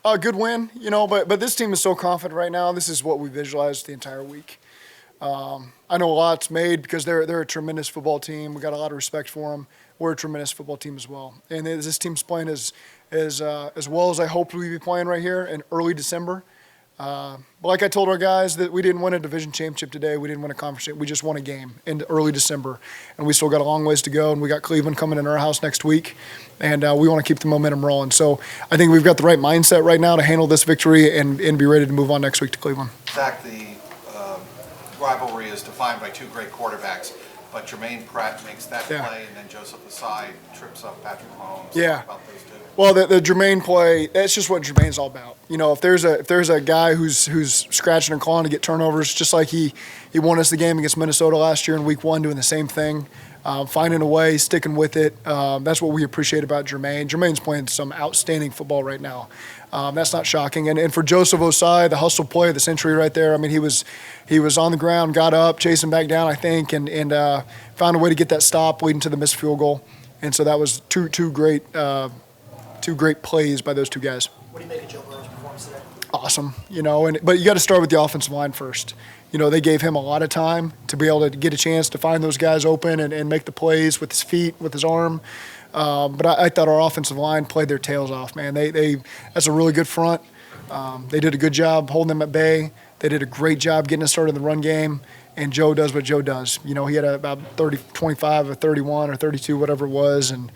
A good win, but this team is so confident right now. This is what we visualized the entire week. I know a lot's made because they're a tremendous football team. We got a lot of respect for them. We're a tremendous football team as well. And this team's playing as well as I hoped we'd be playing right here in early December. But like I told our guys, that we didn't win a division championship today. We didn't win a conference. We just won a game in early December, and we still got a long ways to go. And we got Cleveland coming in our house next week, and we want to keep the momentum rolling. So I think we've got the right mindset right now to handle this victory and be ready to move on next week to Cleveland. Zac, the rivalry is defined by two great quarterbacks, but Germaine Pratt makes that play, and then Joseph Asai trips up Patrick Mahomes. Yeah. Talk about those two. Well, the Germaine play, that's just what Germaine's all about. If there's a guy who's scratching and clawing to get turnovers, just like he won us the game against Minnesota last year in week 1, doing the same thing, finding a way, sticking with it. That's what we appreciate about Germaine. Germaine's playing some outstanding football right now. That's not shocking. And for Joseph Osai, the hustle play of the century right there. I mean, he was on the ground, got up, chasing back down, I think, and found a way to get that stop, leading to the missed field goal. And so that was two great plays by those two guys. What do you make of Joe Burrow's performance today? Awesome, but you got to start with the offensive line first. They gave him a lot of time to be able to get a chance to find those guys open and make the plays with his feet, with his arm. But I thought our offensive line played their tails off, man. That's a really good front. They did a good job holding them at bay. They did a great job getting us started in the run game. And Joe does what Joe does. He had about 25 or 31 or 32, whatever it was. And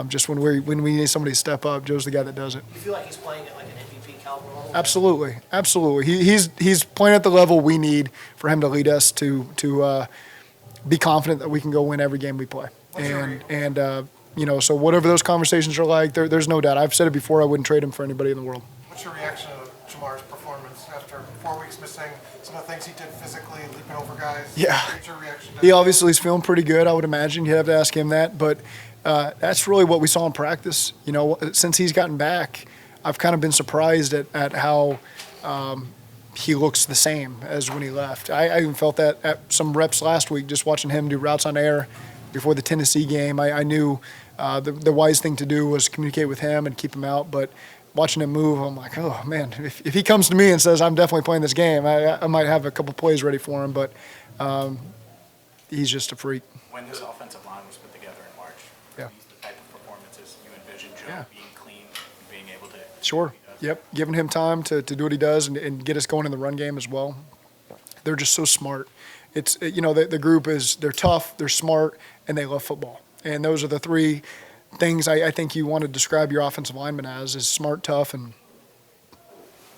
just when we need somebody to step up, Joe's the guy that does it. You feel like he's playing at like an MVP caliber level? Absolutely. He's playing at the level we need for him to lead us to be confident that we can go win every game we play. So whatever those conversations are like, there's no doubt. I've said it before, I wouldn't trade him for anybody in the world. What's your reaction to Jamar's performance after 4 weeks missing? Some of the things he did physically, leaping over guys. Yeah. What's your reaction to He that? obviously is feeling pretty good, I would imagine. You'd have to ask him that. But that's really what we saw in practice. Since he's gotten back, I've kind of been surprised at how he looks the same as when he left. I even felt that at some reps last week, just watching him do routes on air before the Tennessee game. I knew the wise thing to do was communicate with him and keep him out. But watching him move, I'm like, oh, man, if he comes to me and says, I'm definitely playing this game, I might have a couple plays ready for him. But he's just a freak. When this offensive line was put together in March, Yeah. these the type of performances you envision Joe being clean, being able to Sure. Yep. Giving him time to do what he does and get us going in the run game as well. They're just so smart. It's the group they're tough, they're smart, and they love football. And those are the three things I think you want to describe your offensive lineman as: is smart, tough, and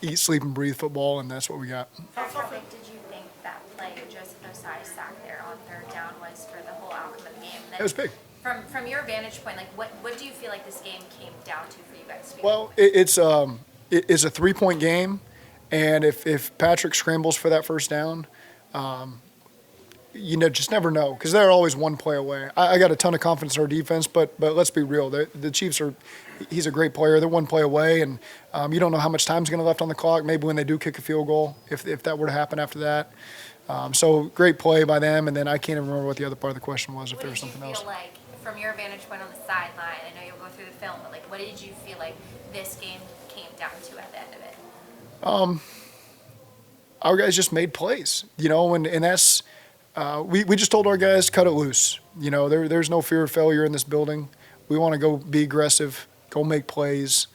eat, sleep, and breathe football. And that's what we got. How perfect did you think that play Joseph Osai sack there on 3rd down was for the whole outcome of the game? And then It was big. From your vantage point, what do you feel like this game came down to for you guys? Well, it's a 3-point game, and if Patrick scrambles for that first down, just never know, because they're always one play away. I got a ton of confidence in our defense, but let's be real. The Chiefs he's a great player. They're one play away, and you don't know how much time's going to left on the clock. Maybe when they do kick a field goal, if that were to happen after that. So great play by them, and then I can't even remember what the other part of the question was, if there was something else. What did you feel like, from your vantage point on the sideline, I know you'll go through the film, but what did you feel like this game came down to at the end of it? Our guys just made plays, and that's we just told our guys, cut it loose. There's no fear of failure in this building. We want to go be aggressive, go make plays.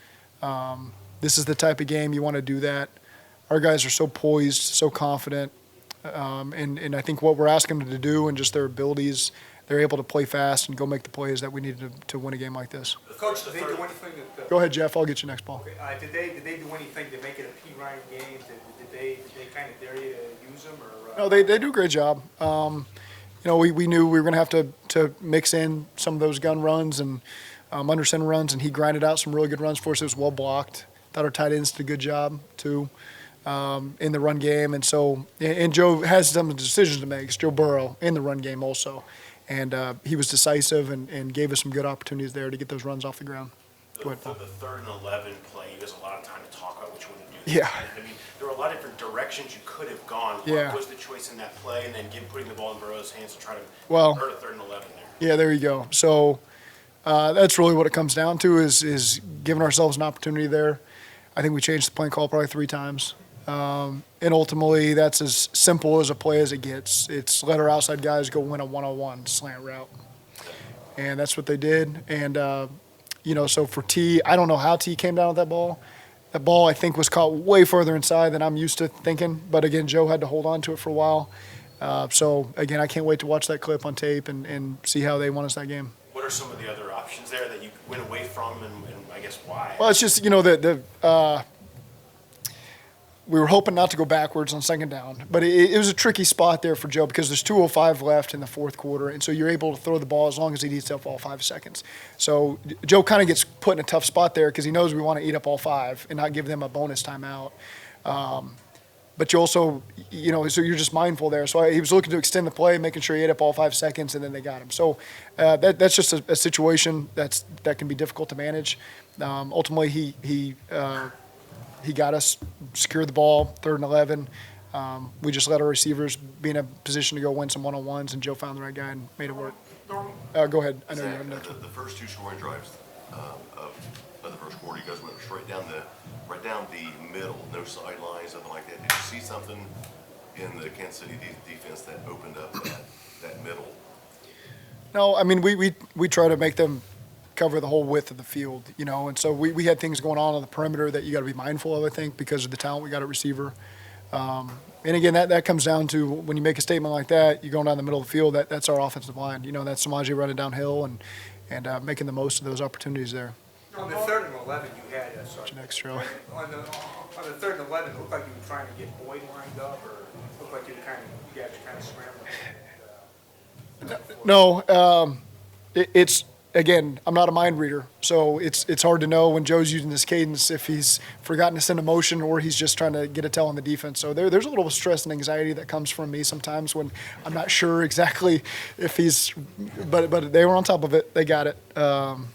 This is the type of game you want to do that. Our guys are so poised, so confident, and I think what we're asking them to do and just their abilities, they're able to play fast and go make the plays that we needed to win a game like this. Coach, did they do anything that? Go ahead, Jeff. I'll get you next ball. Okay, did they do anything to make it a P. Ryan game? Did they kind of dare you to use them or? No, they do a great job. We knew we were going to have to mix in some of those gun runs and under center runs, and he grinded out some really good runs for us. It was well blocked. Thought our tight ends did a good job too in the run game, and Joe has some decisions to make. It's Joe Burrow in the run game also, and he was decisive and gave us some good opportunities there to get those runs off the ground. Go ahead, Paul. For the 3rd and 11 play, you guys a lot of time to talk about which one to do. Yeah. I mean, there were a lot of different directions you could have gone. Yeah. What was the choice in that play, and then putting the ball in Burrow's hands to try to hurt a 3rd and 11 there? Yeah, there you go. So that's really what it comes down to is giving ourselves an opportunity there. I think we changed the playing call probably 3 times. And ultimately, that's as simple as a play as it gets. It's let our outside guys go win a one-on-one slant route. And that's what they did. And, so for T, I don't know how T came down with that ball. That ball, I think, was caught way further inside than I'm used to thinking. But, again, Joe had to hold on to it for a while. So, again, I can't wait to watch that clip on tape and see how they won us that game. What are some of the other options there that you went away from, and I guess why? Well, it's just, we were hoping not to go backwards on second down, but it was a tricky spot there for Joe because there's 2:05 left in the fourth quarter, and so you're able to throw the ball as long as he eats up all 5 seconds. So Joe kind of gets put in a tough spot there because he knows we want to eat up all 5 and not give them a bonus timeout. But you also, so you're just mindful there. So he was looking to extend the play, making sure he ate up all 5 seconds, and then they got him. So that's just a situation that can be difficult to manage. Ultimately, he got us, secured the ball, 3rd and 11. We just let our receivers be in a position to go win some one-on-ones, and Joe found the right guy and made it work. Go ahead. I know you have nothing. The first 2 scoring drives of the first quarter, you guys went straight down the middle, no sidelines, nothing like that. Did you see something in the Kansas City defense that opened up that middle? No, I mean, we try to make them cover the whole width of the field, and so we had things going on the perimeter that you got to be mindful of, I think, because of the talent we got at receiver. And again, that comes down to when you make a statement like that, you're going down the middle of the field, that's our offensive line. That's Samaje running downhill and making the most of those opportunities there. On the 3rd and 11, you had Next drill. on the 3rd and 11, it looked like you were trying to get Boyd lined up, or it looked like you guys were kind of scrambling. No, it's again, I'm not a mind reader, so it's hard to know when Joe's using this cadence if he's forgotten to send a motion or he's just trying to get a tell on the defense. So there's a little stress and anxiety that comes from me sometimes when I'm not sure exactly if he's, but they were on top of it. They got it, and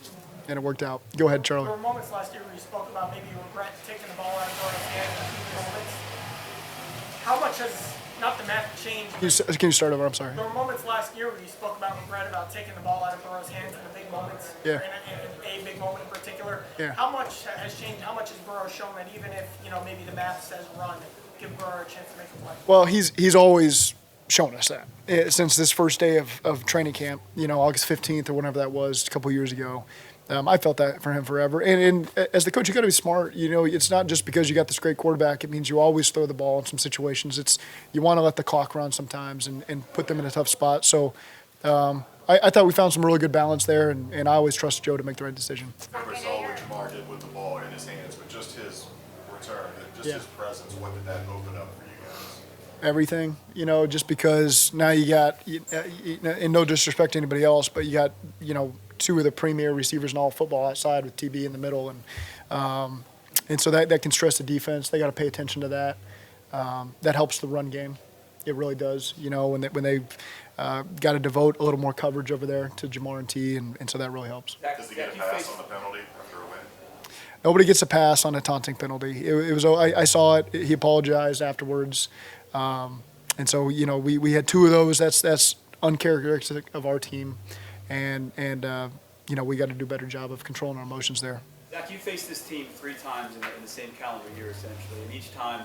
it worked out. Go ahead, Charlie. There were moments last year where you spoke about maybe you regret taking the ball out of Burrow's hands in a few moments. How much has, not the math changed, Can you start over? I'm sorry. there were moments last year where you spoke about regret about taking the ball out of Burrow's hands in the big moments. Yeah. In a big moment in particular. Yeah. How much has changed? How much has Burrow shown that even if, maybe the math says run, give Burrow a chance to make a play? Well, he's always shown us that since this first day of training camp, August 15th or whenever that was, a couple years ago. I felt that for him forever. And as the coach, you got to be smart. It's not just because you got this great quarterback. It means you always throw the ball in some situations. You want to let the clock run sometimes and put them in a tough spot. So I thought we found some really good balance there, and I always trust Joe to make the right decision. Everybody saw what Jamar did with the ball in his hands, but just his return, his presence, what did that open up for you guys? Everything, just because now you got, and no disrespect to anybody else, but you got, 2 of the premier receivers in all football outside with TB in the middle. And so that can stress the defense. They got to pay attention to that. That helps the run game. It really does, when they got to devote a little more coverage over there to Jamar and T, and so that really helps. Does he get a pass on the penalty after a win? Nobody gets a pass on a taunting penalty. It was I saw it. He apologized afterwards. And so, we had 2 of those. That's uncharacteristic of our team. And we got to do a better job of controlling our emotions there. Zac, you faced this team 3 times in the same calendar year, essentially, and each time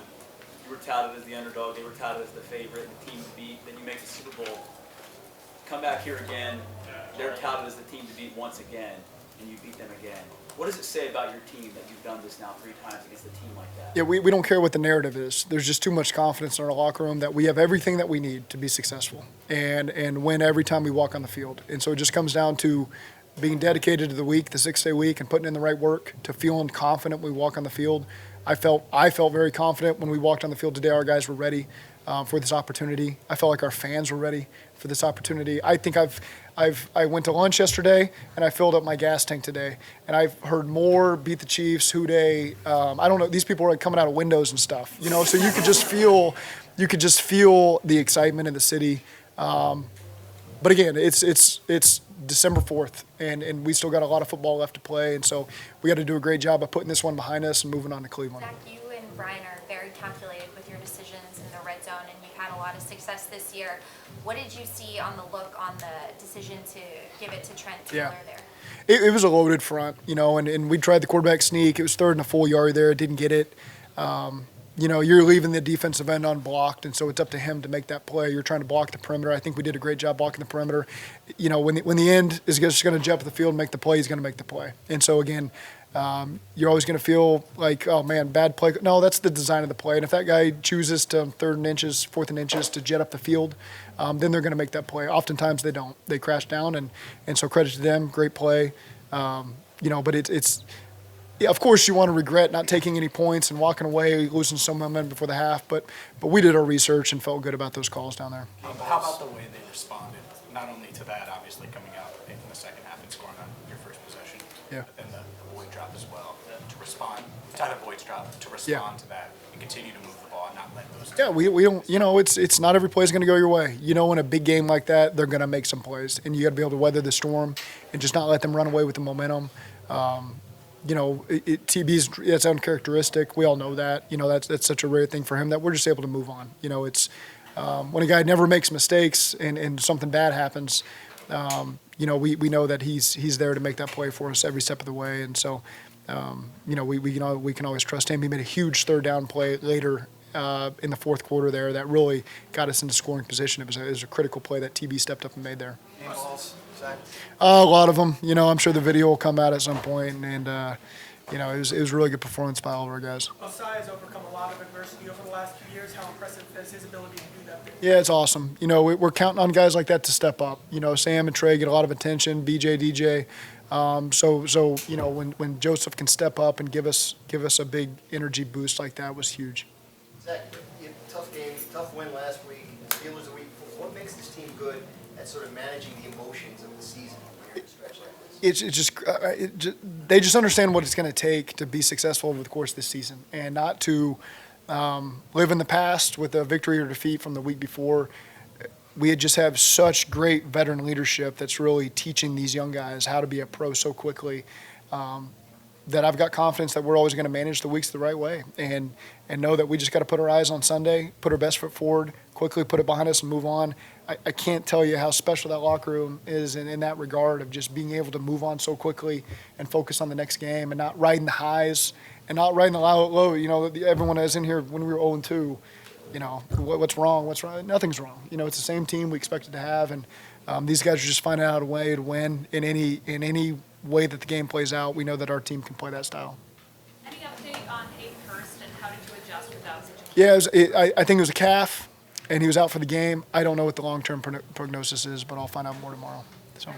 you were touted as the underdog, they were touted as the favorite, the team to beat, then you make the Super Bowl. Come back here again, they're touted as the team to beat once again, and you beat them again. What does it say about your team that you've done this now 3 times against a team like that? Yeah, we don't care what the narrative is. There's just too much confidence in our locker room that we have everything that we need to be successful and win every time we walk on the field. And so it just comes down to being dedicated to the week, the 6-day week, and putting in the right work to feeling confident when we walk on the field. I felt very confident when we walked on the field today. Our guys were ready for this opportunity. I felt like our fans were ready for this opportunity. I think I went to lunch yesterday and I filled up my gas tank today, and I've heard more beat the Chiefs, Who Dey. I don't know. These people are coming out of windows and stuff, So you could just feel the excitement in the city. But again, it's December 4th, and we still got a lot of football left to play, and so we got to do a great job of putting this one behind us and moving on to Cleveland. Zac, you and Brian are very calculated with your decisions in the red zone, and you've had a lot of success this year. What did you see on the look on the decision to give it to Trent Yeah. Taylor there? It was a loaded front, and we tried the quarterback sneak. It was 3rd and a full yard there. Didn't get it. You're leaving the defensive end unblocked, and so it's up to him to make that play. You're trying to block the perimeter. I think we did a great job blocking the perimeter. When the end is just going to jump the field and make the play, he's going to make the play. And so, again, you're always going to feel like, oh, man, bad play. No, that's the design of the play. And if that guy chooses to 3rd and inches, 4th and inches to jet up the field, then they're going to make that play. Oftentimes they don't. They crash down, and so credit to them. Great play. But it's yeah, of course you want to regret not taking any points and walking away, losing some momentum before the half. But we did our research and felt good about those calls down there. How about the way they responded? Not only to that, obviously coming out in the second half and scoring on your first possession, Yeah. but then the Boyd drop as well. To respond, Tyler Boyd's drop, to respond to that and continue to move the ball and not let those. Yeah, we don't. It's not every play is going to go your way. In a big game like that, they're going to make some plays, and you got to be able to weather the storm and just not let them run away with the momentum. TB's that's uncharacteristic. We all know that. That's such a rare thing for him that we're just able to move on. It's when a guy never makes mistakes and something bad happens. We know that he's there to make that play for us every step of the way, and so we can always trust him. He made a huge 3rd down play later in the 4th quarter there that really got us into scoring position. It was a critical play that TB stepped up and made there. Balls, Zach? A lot of them. I'm sure the video will come out at some point, and it was a really good performance by all of our guys. Osai has overcome a lot of adversity over the last few years. How impressive is his ability to do that? Yeah, it's awesome. We're counting on guys like that to step up. Sam and Trey get a lot of attention. BJ, DJ. When Joseph can step up and give us a big energy boost like that was huge. Zach, tough game, tough win last week. Steelers the week before. What makes this team good at sort of managing the emotions of the season when you're in a stretch like this? They just understand what it's going to take to be successful over the course of this season, and not to live in the past with a victory or defeat from the week before. We just have such great veteran leadership that's really teaching these young guys how to be a pro so quickly that I've got confidence that we're always going to manage the weeks the right way and know that we just got to put our eyes on Sunday, put our best foot forward, quickly put it behind us and move on. I can't tell you how special that locker room is in that regard of just being able to move on so quickly and focus on the next game and not riding the highs and not riding the low. Everyone that's in here when we were 0-2, what's wrong? What's wrong? Nothing's wrong. It's the same team we expected to have, and these guys are just finding out a way to win in any way that the game plays out. We know that our team can play that style. Any update on Hayden Hurst and how did you adjust without such a Yeah, I think it was a calf, and he was out for the game. I don't know what the long-term prognosis is, but I'll find out more tomorrow. So.